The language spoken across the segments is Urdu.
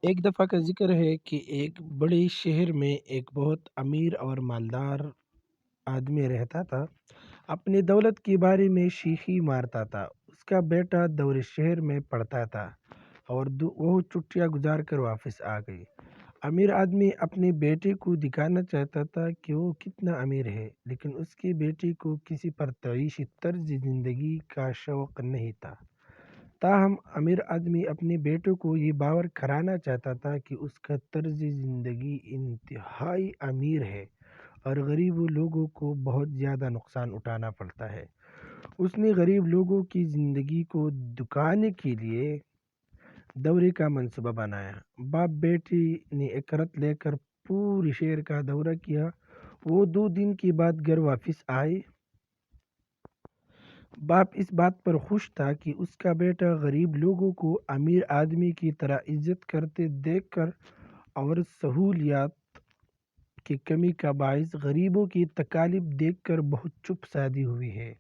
ایک دفعہ کا ذکر ہے کہ ایک بڑے شہر میں ایک بہت امیر اور مالدار آدمی رہتا تھا۔ اپنی دولت کے بارے میں شیخی مارتا تھا۔ اس کا بیٹا دور شہر میں پڑھتا تھا اور وہ چھٹیاں گزار کر واپس آ گئی۔ امیر آدمی اپنے بیٹے کو دکھانا چاہتا تھا کہ وہ کتنا امیر ہے، لیکن اس کے بیٹے کو کسی پر تعیشی طرز زندگی کا شوق نہیں تھا۔ تاہم امیر آدمی اپنے بیٹوں کو یہ باور کرانا چاہتا تھا کہ اس کا طرز زندگی انتہائی امیر ہے اور غریب لوگوں کو بہت زیادہ نقصان اٹھانا پڑتا ہے۔ اس نے غریب لوگوں کی زندگی کو دکھانے کے لیے دورے کا منصوبہ بنایا۔ باپ بیٹی نے ایک رتھ لے کر پورے شہر کا دورہ کیا۔ وہ 2 دن کے بعد گھر واپس آئے۔ باپ اس بات پر خوش تھا کہ اس کا بیٹا غریب لوگوں کو امیر آدمی کی طرح عزت کرتے دیکھ کر اور سہولیات کی کمی کا باعث غریبوں کی تکالیف دیکھ کر بہت چپ سادھی ہوئی ہے۔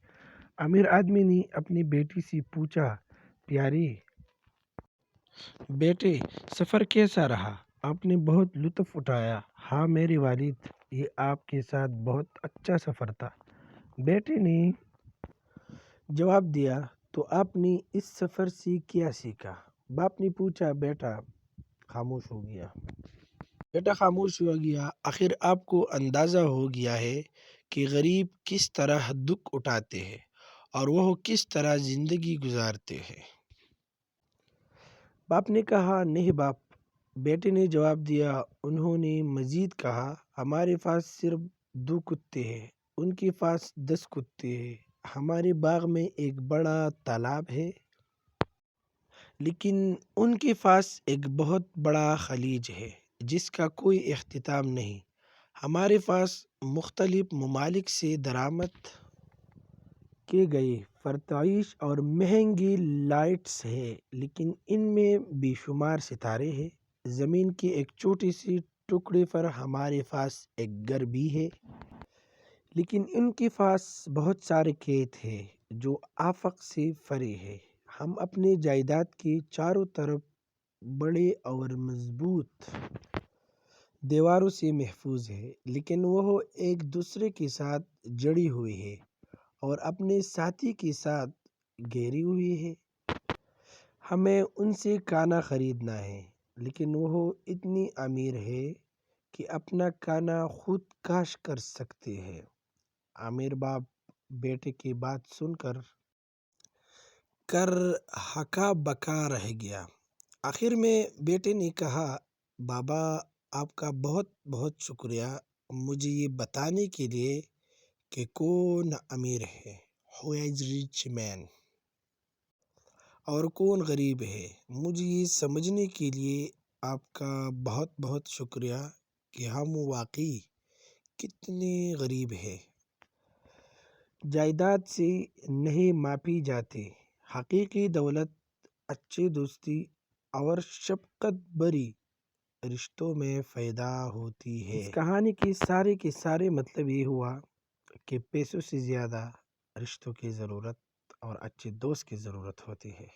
امیر آدمی نے اپنی بیٹی سے پوچھا، پیارے بیٹے، سفر کیسا رہا؟ آپ نے بہت لطف اٹھایا۔ ہاں میرے والد، یہ آپ کے ساتھ بہت اچھا سفر تھا، بیٹے نے جواب دیا۔ تو آپ نے اس سفر سے کیا سیکھا؟ باپ نے پوچھا۔ بیٹا خاموش ہو گیا۔ آخر آپ کو اندازہ ہو گیا ہے کہ غریب کس طرح دکھ اٹھاتے ہیں اور وہ کس طرح زندگی گزارتے ہیں۔ باپ نے کہا، نہیں باپ، بیٹے نے جواب دیا۔ انہوں نے مزید کہا، ہمارے پاس صرف 2 کتے ہیں، ان کے پاس 10 کتے ہیں۔ ہمارے باغ میں ایک بڑا تالاب ہے، لیکن ان کے پاس ایک بہت بڑا خلیج ہے جس کا کوئی اختتام نہیں۔ ہمارے پاس مختلف ممالک سے درآمد کی گئی فرتعیش اور مہنگی لائٹس ہیں، لیکن ان میں بے شمار ستارے ہیں۔ زمین کے ایک چھوٹے سے ٹکڑے پر ہمارے پاس ایک گھر بھی ہے، لیکن ان کے پاس بہت سارے کھیت ہیں جو آفاق سے پرے ہیں۔ ہم اپنی جائیداد کے چاروں طرف بڑے اور مضبوط دیواروں سے محفوظ ہیں، لیکن وہ ایک دوسرے کے ساتھ جڑی ہوئی ہیں اور اپنے ساتھی کے ساتھ گھری ہوئی ہیں۔ ہمیں ان سے کھانا خریدنا ہے، لیکن وہ اتنی امیر ہے کہ اپنا کھانا خود کاشت کر سکتے ہیں۔ امیر باپ بیٹے کی بات سن کر ہکا بکا رہ گیا۔ آخر میں بیٹے نے کہا، بابا آپ کا بہت بہت شکریہ مجھے یہ بتانے کے لیے کہ کون امیر ہے، who is rich man، اور کون غریب ہے۔ مجھے یہ سمجھنے کے لیے آپ کا بہت بہت شکریہ کہ ہم واقعی کتنے غریب ہیں۔ جائیداد سے نہیں ماپی جاتی حقیقی دولت اچھی دوستی اور شفقت بھری رشتوں میں پیدا ہوتی ہے۔ اس کہانی کے سارے مطلب یہ ہوا کہ پیسوں سے زیادہ رشتوں کی ضرورت اور اچھے دوست کی ضرورت ہوتی ہے۔